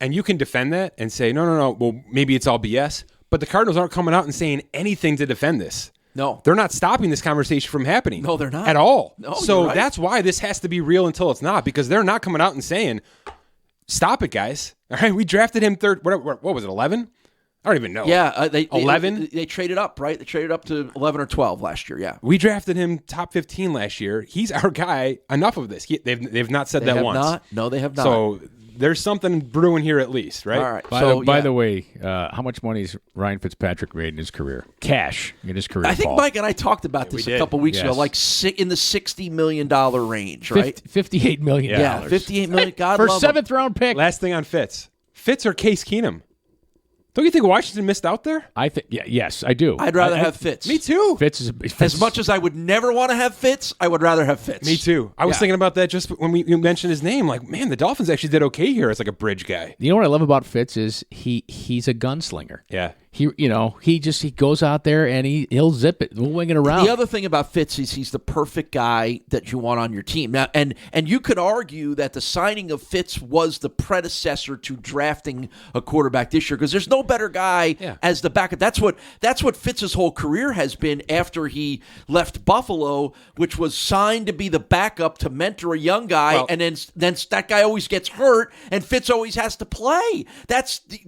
you can defend that and say, no, well, maybe it's all BS. But the Cardinals aren't coming out and saying anything to defend this. No. They're not stopping this conversation from happening. No, they're not. At all. No, so that's why this has to be real until it's not, because they're not coming out and saying, stop it, guys. All right, we drafted him third. What was it, 11? I don't even know. Yeah. 11? They traded up, right? They traded up to 11 or 12 last year, yeah. We drafted him top 15 last year. He's our guy. Enough of this. They've not said that once. Not. No, they have not. So there's something brewing here at least, right? All right. By the way, how much money has Ryan Fitzpatrick made in his career? Cash in his career. I think Paul. Mike and I talked about this a couple weeks ago, like in the $60 million range, right? $58 million. Yeah, $58 million. God for love a 7th round pick. Last thing on Fitz or Case Keenum? Don't you think Washington missed out there? I think, yes, I do. I'd rather have Fitz. Me too. Fitz as much as I would never want to have Fitz, I would rather have Fitz. Me too. I was thinking about that just when you mentioned his name. Like, man, the Dolphins actually did okay here as like a bridge guy. You know what I love about Fitz is he's a gunslinger. Yeah. He goes out there and he'll zip it. We'll wing it around. The other thing about Fitz is he's the perfect guy that you want on your team. Now, and you could argue that the signing of Fitz was the predecessor to drafting a quarterback this year because there's no better guy as the backup. That's what Fitz's whole career has been after he left Buffalo, which was signed to be the backup to mentor a young guy, and then that guy always gets hurt and Fitz always has to play.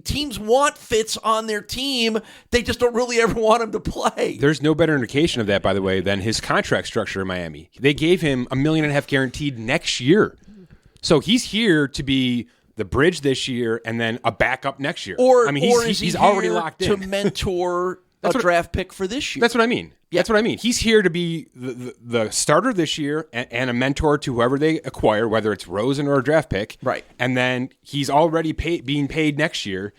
Teams want Fitz on their team. They just don't really ever want him to play. There's no better indication of that, by the way, than his contract structure in Miami. They gave him $1.5 million guaranteed next year. So he's here to be the bridge this year and then a backup next year. He's already locked in. To mentor a draft pick for this year. That's what I mean. Yeah. That's what I mean. He's here to be the starter this year and a mentor to whoever they acquire, whether it's Rosen or a draft pick. Right. And then he's already being paid next year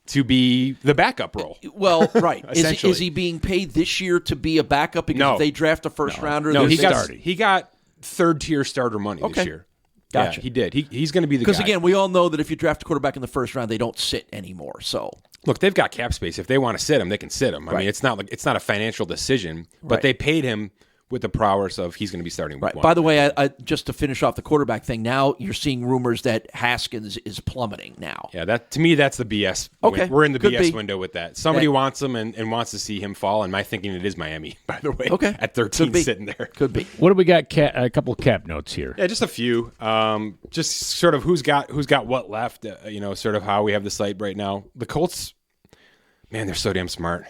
to be the backup role. Well, right. Is he being paid this year to be a backup because if they draft a first rounder? No, he got third-tier starter money this year. Gotcha. Yeah, he did. He's going to be the guy. Because, again, we all know that if you draft a quarterback in the first round, they don't sit anymore. So look, they've got cap space. If they want to sit him, they can sit him. I mean, it's not a financial decision, but they paid him with the prowess of he's going to be starting week one. By the way, I just to finish off the quarterback thing, now you're seeing rumors that Haskins is plummeting now. Yeah, to me, that's the BS. Okay. We're in the BS window with that. Somebody wants him and wants to see him fall, and my thinking it is Miami, by the way. Okay. At 13 sitting there. Could be. What do we got? A couple of cap notes here. Yeah, just a few. Just sort of who's got what left, sort of how we have the site right now. The Colts, man, they're so damn smart.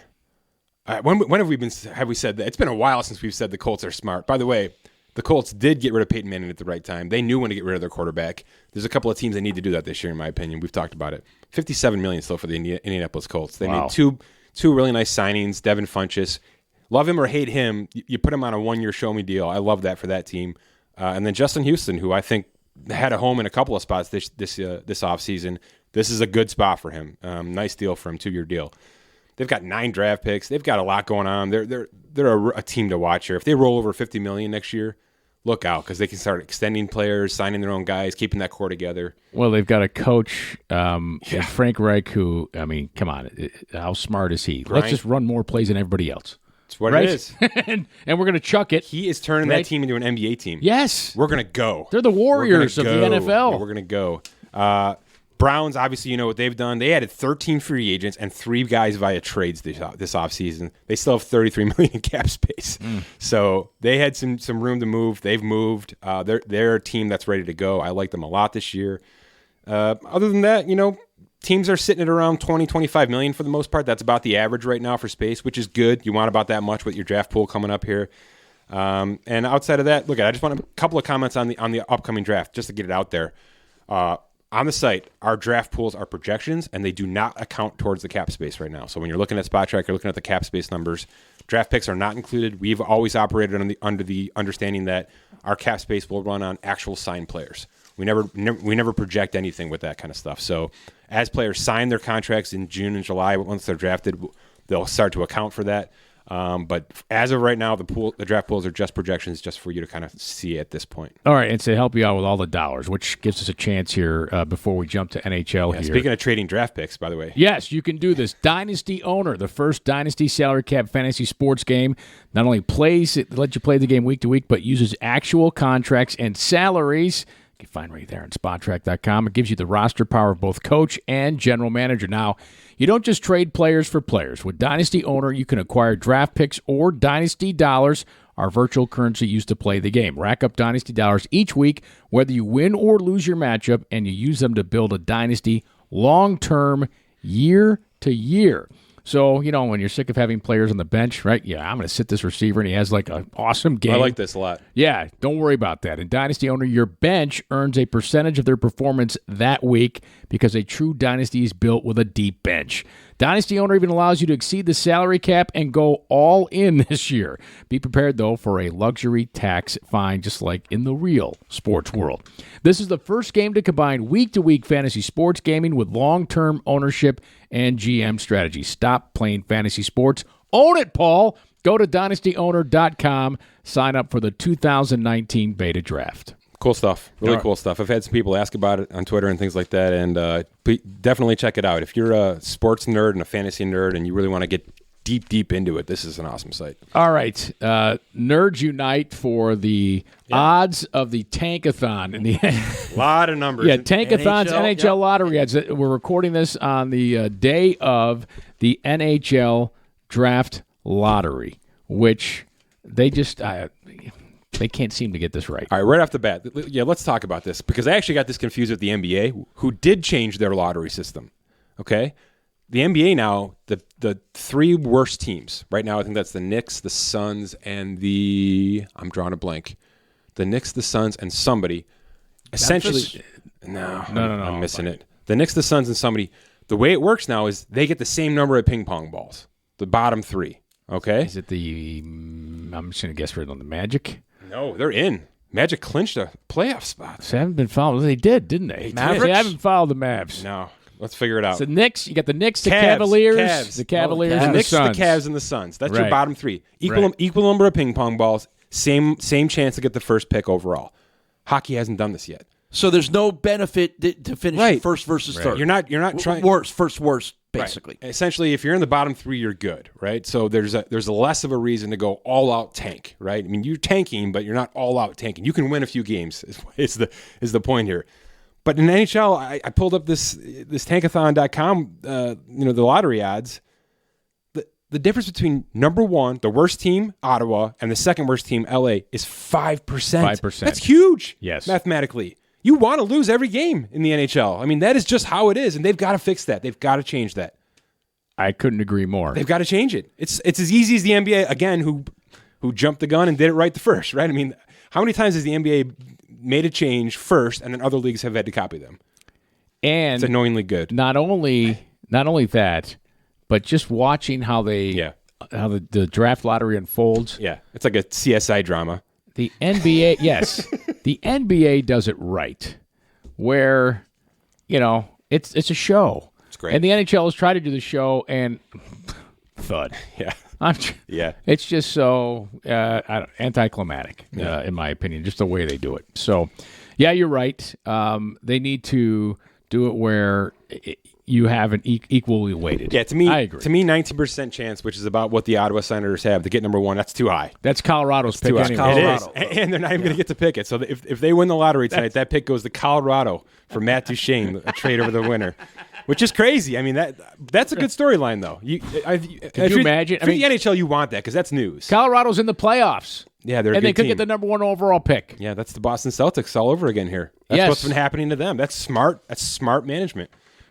When have we said that? It's been a while since we've said the Colts are smart. By the way, the Colts did get rid of Peyton Manning at the right time. They knew when to get rid of their quarterback. There's a couple of teams that need to do that this year, in my opinion. We've talked about it. $57 million still for the Indianapolis Colts. They made two really nice signings. Devin Funchess, love him or hate him, you put him on a 1-year show-me deal. I love that for that team. And then Justin Houston, who I think had a home in a couple of spots this offseason. This is a good spot for him. Nice deal for him, 2-year deal. They've got 9 draft picks. They've got a lot going on. They're a team to watch here. If they roll over $50 million next year, look out because they can start extending players, signing their own guys, keeping that core together. Well, they've got a coach, Frank Reich, who, I mean, come on, how smart is he? Let's just run more plays than everybody else. That's what it is. and we're going to chuck it. He is turning that team into an NBA team. Yes. We're going to go. They're the Warriors of the NFL. Yeah, we're going to go. Browns, obviously, you know what they've done. They added 13 free agents and 3 guys via trades this offseason. They still have $33 million in cap space. So they had some room to move. They've moved. They're a team that's ready to go. I like them a lot this year. Other than that, you know, teams are sitting at around 20, 25 million for the most part. That's about the average right now for space, which is good. You want about that much with your draft pool coming up here. And outside of that, look, I just want a couple of comments on the upcoming draft, just to get it out there. On the site, our draft pools are projections, and they do not account towards the cap space right now. So when you're looking at Spot Track, you're looking at the cap space numbers. Draft picks are not included. We've always operated under the understanding that our cap space will run on actual signed players. We never project anything with that kind of stuff. So as players sign their contracts in June and July, once they're drafted, they'll start to account for that. But as of right now, the draft pools are just projections, just for you to kind of see at this point. All right, and to help you out with all the dollars, which gives us a chance here before we jump to NHL here. Speaking of trading draft picks, by the way. Yes, you can do this. Dynasty Owner, the first Dynasty salary cap fantasy sports game, not only lets you play the game week to week, but uses actual contracts and salaries. You can find right there on SpotTrack.com. It gives you the roster power of both coach and general manager. Now, you don't just trade players for players. With Dynasty Owner, you can acquire draft picks or Dynasty dollars, our virtual currency used to play the game. Rack up Dynasty dollars each week, whether you win or lose your matchup, and you use them to build a Dynasty long-term, year to year. So, you know, when you're sick of having players on the bench, right? Yeah, I'm going to sit this receiver, and he has like an awesome game. I like this a lot. Yeah, don't worry about that. In Dynasty Owner, your bench earns a percentage of their performance that week because a true dynasty is built with a deep bench. Dynasty Owner even allows you to exceed the salary cap and go all in this year. Be prepared, though, for a luxury tax fine, just like in the real sports world. This is the first game to combine week-to-week fantasy sports gaming with long-term ownership and GM strategy. Stop playing fantasy sports. Own it, Paul. Go to dynastyowner.com. Sign up for the 2019 beta draft. Cool stuff. Really cool stuff. I've had some people ask about it on Twitter and things like that, and definitely check it out. If you're a sports nerd and a fantasy nerd and you really want to get deep into it, this is an awesome site. All right. Nerds unite for the odds of the Tankathon. In the A lot of numbers. Yeah, Tankathon's NHL Lottery yep. ads. We're recording this on the day of the NHL Draft Lottery, which they just they can't seem to get this right. All right, right off the bat, let's talk about this, because I actually got this confused with the NBA, who did change their lottery system. Okay? The NBA now, the 3 worst teams right now, I think that's the Knicks, the Suns, and I'm drawing a blank. The Knicks, the Suns, and somebody. Essentially, no, I'm missing it. The Knicks, the Suns, and somebody. The way it works now is they get the same number of ping pong balls. The bottom 3. Okay? Is it I'm just going to guess right on the Magic? No, they're in. Magic clinched a playoff spot. So they haven't been followed. They did, didn't they? Mavericks? They haven't followed the Mavs. No. Let's figure it out. So Knicks, you got the Knicks, the Cavs, Cavaliers, Cavs. the Cavaliers, The and the Knicks, the Suns. Cavs, and the Suns. That's Right. your bottom 3. Equal number of ping pong balls. Same chance to get the first pick overall. Hockey hasn't done this yet. So there's no benefit to finish Right. first versus third. You're not trying worst, basically. Right. Essentially, if you're in the bottom 3, you're good, right? So there's a less of a reason to go all out tank, right? I mean, you're tanking, but you're not all out tanking. You can win a few games. Is the point here? But in NHL, I pulled up this tankathon.com, the lottery odds. The difference between number 1, the worst team, Ottawa, and the second worst team, LA, is 5%. 5%. That's huge. Yes. Mathematically. You want to lose every game in the NHL. I mean, that is just how it is, and they've got to fix that. They've got to change that. I couldn't agree more. They've got to change it. It's as easy as the NBA, again, who jumped the gun and did it right the first, right? I mean, how many times has the NBA made a change first, and then other leagues have had to copy them? And it's annoyingly good. Not only that, but just watching how the draft lottery unfolds. Yeah, it's like a CSI drama. The NBA, yes, the NBA does it right, where it's a show. It's great, and the NHL has tried to do the show, and thud. Yeah. Yeah, it's just so anticlimactic, in my opinion, just the way they do it. So, yeah, you're right. They need to do it where you have an equally weighted. Yeah, to me, I agree. To me, 19% chance, which is about what the Ottawa Senators have to get number one. That's too high. That's Colorado's pick. It Anyway. is, and they're not even going to get to pick it. So if they win the lottery tonight, that pick goes to Colorado for Matt Duchene, a trade over the winter, which is crazy. I mean that's a good storyline though. Could you imagine? For the NHL, you want that because that's news. Colorado's in the playoffs. Yeah, they're a and good they could team. get the number one overall pick. Yeah, that's the Boston Celtics all over again here. That's what's been happening to them. That's smart. That's smart management.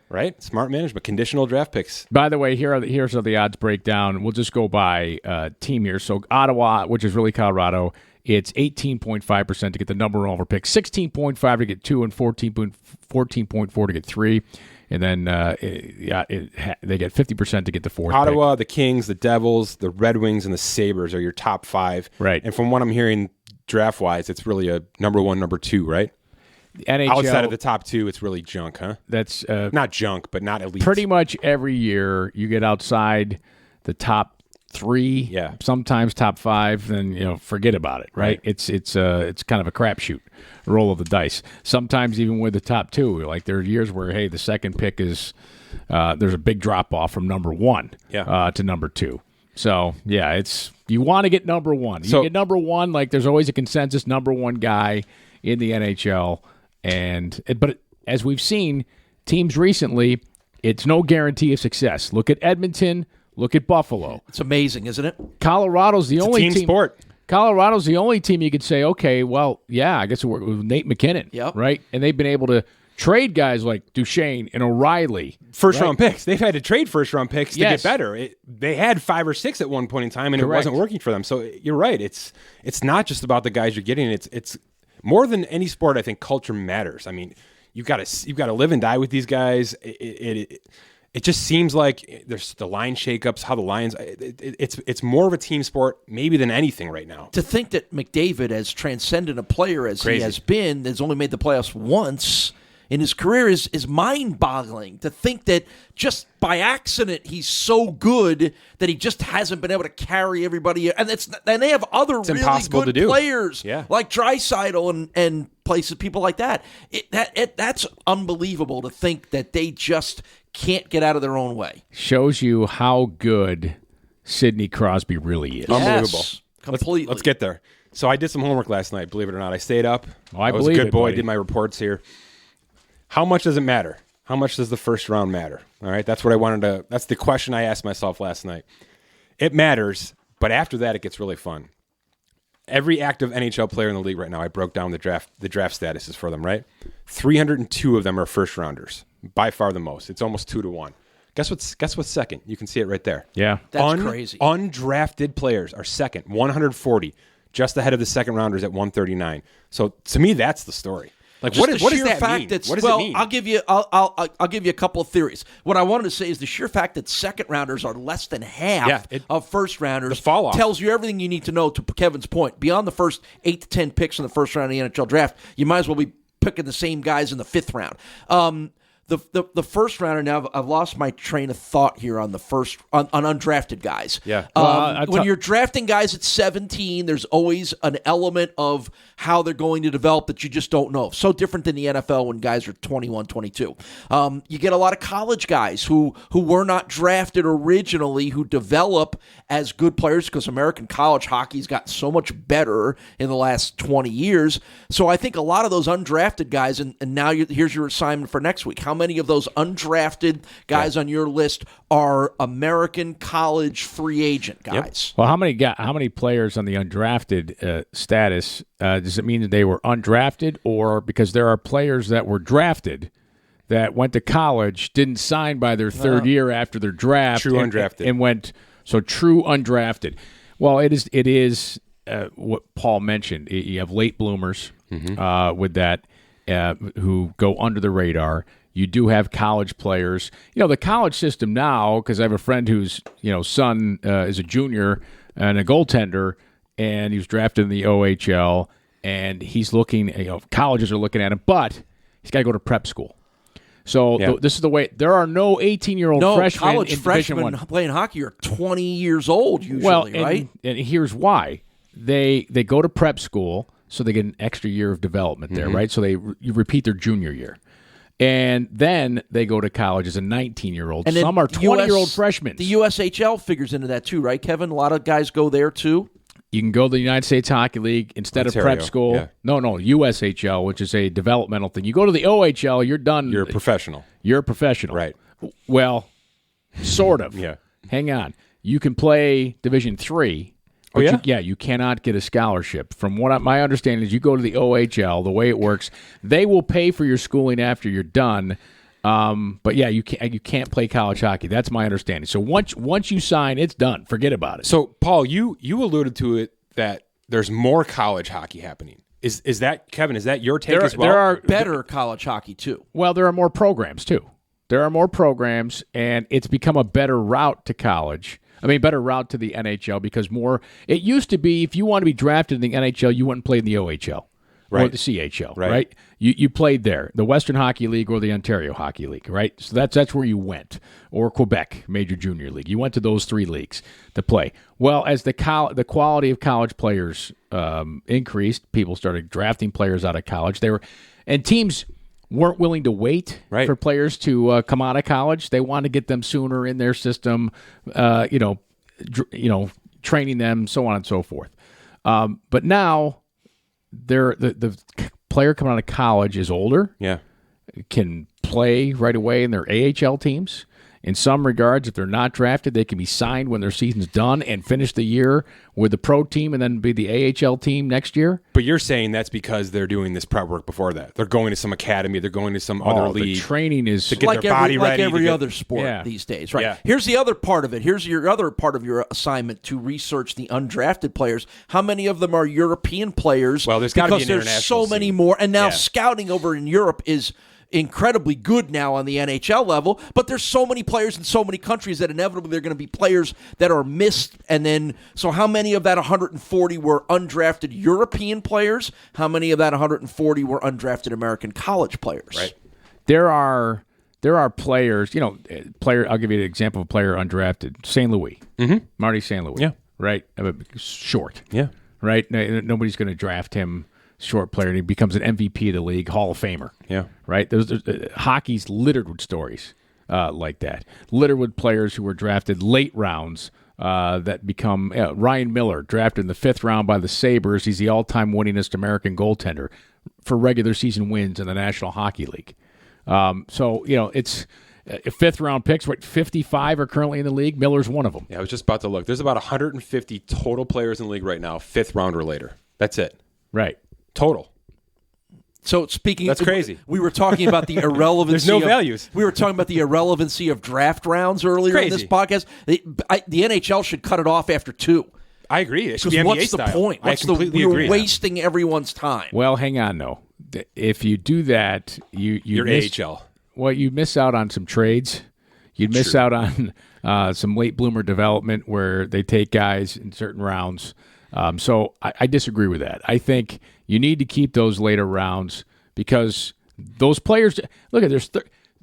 Right? Smart management, conditional draft picks. By the way, here's how the odds breakdown. We'll just go by team here. So Ottawa, which is really Colorado, it's 18.5% to get the number one overall pick, 16.5 to get 2, and 14.4 to get 3. And then they get 50% to get the fourth Ottawa, pick. the Kings, the Devils, the Red Wings, and the Sabres are your top 5. Right. And from what I'm hearing draft-wise, it's really a number 1, number 2, right? NHL, Outside of the top 2, it's really junk, huh? That's not junk, but not elite. pretty much every year you get outside the top 3, sometimes top 5, then forget about it, right? It's kind of a crapshoot, roll of the dice. Sometimes even with the top 2, like there are years where the second pick is there's a big drop off from number 1 to number 2. So it's you want to get number 1. You get number 1, like there's always a consensus number 1 guy in the NHL. But as we've seen, teams recently, it's no guarantee of success. Look at Edmonton. Look at Buffalo. It's amazing, isn't it? Colorado's the only team sport. Colorado's the only team you could say, okay, well, I guess it worked with Nate McKinnon, right? And they've been able to trade guys like Duchene and O'Reilly. First-round picks. They've had to trade first-round picks to get better. They had 5 or 6 at one point in time, and it wasn't working for them. So you're right. It's not just about the guys you're getting. It's more than any sport. I think culture matters. I mean, you've got to live and die with these guys. It just seems like there's the line shakeups. How the Lions. It's more of a team sport maybe than anything right now. To think that McDavid, as transcendent a player as he has been, has only made the playoffs once in his career is mind-boggling. To think that just by accident he's so good that he just hasn't been able to carry everybody, and they have other really good players like Draisaitl and places, people like that. That's unbelievable to think that they just can't get out of their own way. Shows you how good Sidney Crosby really is. Unbelievable. Yes, completely. Let's get there. So I did some homework last night, believe it or not. I stayed up. I was believe a good boy. buddy. Did my reports here. How much does it matter? How much does the first round matter? All right, that's what I wanted to. That's the question I asked myself last night. It matters, but after that, it gets really fun. Every active NHL player in the league right now, I broke down the draft statuses for them. Right, 302 of them are first rounders, by far the most. It's almost 2-1. Guess what's second? You can see it right there. Yeah, that's crazy. Undrafted players are second, 140, just ahead of the second rounders at 139. So to me, that's the story. Like what does that mean? What does it mean? I'll give you a couple of theories. What I wanted to say is the sheer fact that second rounders are less than half of first rounders the fall off tells you everything you need to know. To Kevin's point, beyond the first 8 to 10 picks in the first round of the NHL draft, you might as well be picking the same guys in the 5th round. The first rounder, now I've lost my train of thought here on the first on undrafted guys. Yeah. When you're drafting guys at 17, there's always an element of how they're going to develop that you just don't know. So different than the NFL when guys are 21, 22. You get a lot of college guys who were not drafted originally who develop as good players because American college hockey's gotten so much better in the last 20 years. So I think a lot of those undrafted guys, and now here's your assignment for next week. How many of those undrafted guys on your list are American college free agent guys? Yep. Well, how many players on the undrafted status does it mean that they were undrafted, or because there are players that were drafted that went to college, didn't sign by their third year after their draft, true undrafted, and went true undrafted. Well, it is what Paul mentioned. You have late bloomers with that who go under the radar. You do have college players. The college system now, because I have a friend whose son is a junior and a goaltender, and he was drafted in the OHL, and he's looking, colleges are looking at him, but he's got to go to prep school. So this is the way. There are no 18-year-old freshmen college in freshmen Division I. playing hockey are 20 years old usually, right? And here's why. They go to prep school, so they get an extra year of development there, right? So you repeat their junior year. And then they go to college as a 19-year-old. And then some are 20-year-old freshmen. The USHL figures into that too, right, Kevin? A lot of guys go there too. You can go to the United States Hockey League instead Ontario, of prep school. yeah. No, USHL, which is a developmental thing. You go to the OHL, you're done. You're a professional. You're a professional. Right. Well, sort of. Yeah. Hang on. You can play Division III. Oh, yeah? You cannot get a scholarship. From what my understanding is, you go to the OHL, the way it works, they will pay for your schooling after you're done. But yeah, you can't play college hockey. That's my understanding. So once you sign, it's done. Forget about it. So, Paul, you alluded to it that there's more college hockey happening. Is that, Kevin, is that your take as well? There are Better college hockey too. Well, there are more programs too. There are more programs, and it's become a better route to college. Better route to the NHL because it used to be if you want to be drafted in the NHL, you wouldn't play in the OHL or the CHL, right? You played there, the Western Hockey League or the Ontario Hockey League, right? So that's where you went, or Quebec Major Junior League. You went to those three leagues to play. Well, as the quality of college players increased, people started drafting players out of college. And teams weren't willing to wait for players to come out of college. They wanted to get them sooner in their system, training them, so on and so forth. But now the player coming out of college is older, can play right away in their AHL teams. In some regards, if they're not drafted, they can be signed when their season's done and finish the year with the pro team and then be the AHL team next year. But you're saying that's because they're doing this prep work before that. They're going to some academy. They're going to some other league. The training is to get their body ready. Like every other sport these days, right? Yeah. Here's the other part of it. Here's your other part of your assignment to research the undrafted players. How many of them are European players? Well, there's got to be an because international there's so many scene. more. And now scouting over in Europe is incredibly good now on the NHL level, but there's so many players in so many countries that inevitably they're going to be players that are missed. And then, so how many of that 140 were undrafted European players? How many of that 140 were undrafted American college players? Right. There are players, I'll give you an example of a player undrafted, St. Louis, Marty St. Louis, right? Short, right? Nobody's going to draft him. Short player, and he becomes an MVP of the league, Hall of Famer. Yeah. Right? Hockey's littered with stories like that. Littered with players who were drafted late rounds that become Ryan Miller, drafted in the 5th round by the Sabres. He's the all-time winningest American goaltender for regular season wins in the National Hockey League. It's 5th-round picks. 55 are currently in the league. Miller's one of them. Yeah, I was just about to look. There's about 150 total players in the league right now, 5th round or later. That's it. Right. Total. So speaking, that's crazy. We were talking about the irrelevancy. There's no values. We were talking about the irrelevancy of draft rounds earlier in this podcast. The NHL should cut it off after 2. I agree. It should be Because NBA what's style. the point? I completely agree. We're wasting everyone's time. Well, hang on, though. If you do that, you're AHL. Well, you miss out on some trades. You'd miss out on some late bloomer development where they take guys in certain rounds. So I disagree with that. I think you need to keep those later rounds because those players – look, there's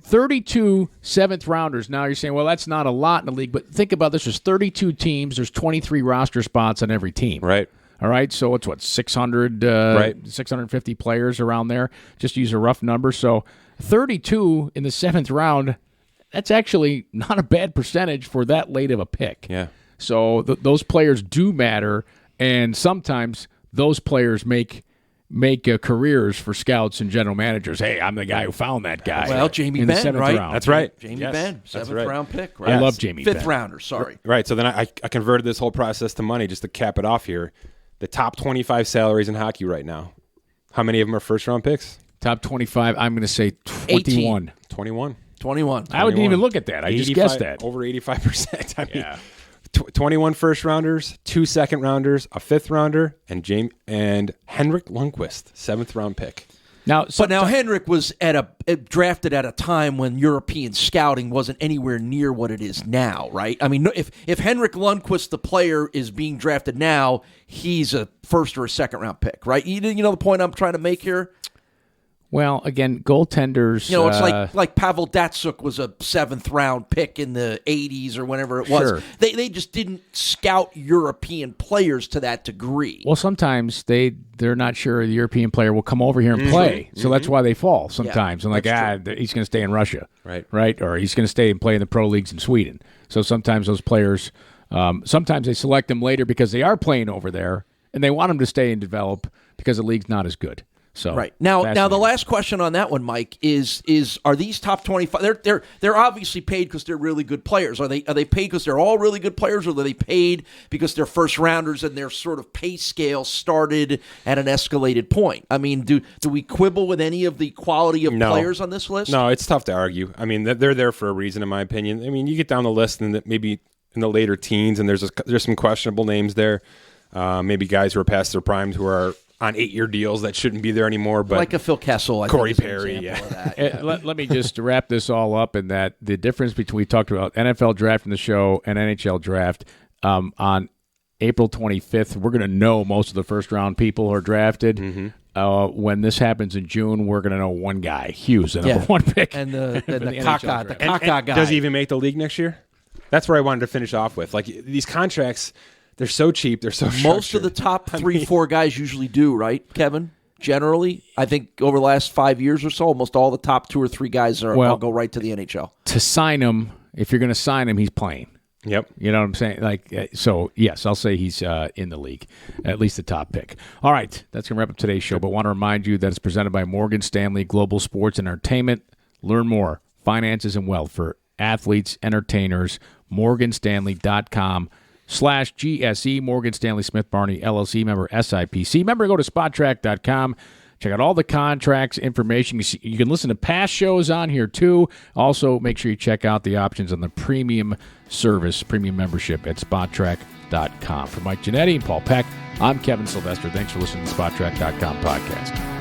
32 7th-rounders. Now you're saying, well, that's not a lot in the league, but think about this. There's 32 teams. There's 23 roster spots on every team. Right. All right, so it's 600, 650 players around there. Just use a rough number. So 32 in the 7th round, that's actually not a bad percentage for that late of a pick. Yeah. So those players do matter, and sometimes those players make careers for scouts and general managers. Hey, I'm the guy who found that guy. Well, Jamie in the Benn, 7th right? round. That's right. Jamie Yes, Benn, that's 7th right. round pick. Right? I love Jamie Benn. 5th rounder, sorry. Right. So then I converted this whole process to money just to cap it off here. The top 25 salaries in hockey right now. How many of them are first-round picks? Top 25, I'm going to say 21. 21. I wouldn't even look at that. I just guessed that. Over 85%. I mean, 21 first-rounders, 2 second-rounders, a 5th-rounder, and Henrik Lundqvist, 7th-round pick. But now Henrik was drafted at a time when European scouting wasn't anywhere near what it is now, right? I mean, if Henrik Lundqvist, the player, is being drafted now, he's a 1st or a 2nd round pick, right? You know the point I'm trying to make here? Well, again, goaltenders. It's like Pavel Datsyuk was a 7th-round pick in the 80s or whenever it was. Sure. They just didn't scout European players to that degree. Well, sometimes they're not sure the European player will come over here and play, so that's why they fall sometimes. And he's going to stay in Russia, right, or he's going to stay and play in the pro leagues in Sweden. So sometimes those players, sometimes they select them later because they are playing over there and they want them to stay and develop because the league's not as good. So right now the last question on that one, Mike, is are these top 25? They're obviously paid because they're really good players. Are they paid because they're all really good players, or are they paid because they're first rounders and their sort of pay scale started at an escalated point? I mean, do we quibble with any of the quality of players on this list? No, it's tough to argue. I mean, they're there for a reason, in my opinion. I mean, you get down the list and maybe in the later teens, and there's some questionable names there. Maybe guys who are past their primes who are on 8-year deals that shouldn't be there anymore. But like a Phil Kessel, Corey Perry, Let me just wrap this all up in that the difference between, we talked about NFL draft in the show and NHL draft. On April 25th, we're going to know most of the first-round people who are drafted. Mm-hmm. When this happens in June, we're going to know one guy, Hughes, the number one pick. And the Kaka guy. Does he even make the league next year? That's where I wanted to finish off with. Like, these contracts, they're so cheap. They're so Most of the top 3-4 guys usually do, right, Kevin? Generally, I think over the last 5 years or so, almost all the top 2 or 3 guys all go right to the NHL. To sign him, if you're going to sign him, he's playing. Yep. You know what I'm saying? So, yes, I'll say he's in the league, at least the top pick. All right, that's going to wrap up today's show, but want to remind you that it's presented by Morgan Stanley Global Sports and Entertainment. Learn more, finances and wealth for athletes, entertainers, morganstanley.com/GSE, Morgan Stanley Smith Barney, LLC, member SIPC. Remember, go to SpotTrack.com. Check out all the contracts information. You can listen to past shows on here, too. Also, make sure you check out the options on the premium service, premium membership at SpotTrack.com. For Mike Giannetti and Paul Peck, I'm Kevin Sylvester. Thanks for listening to the SpotTrack.com podcast.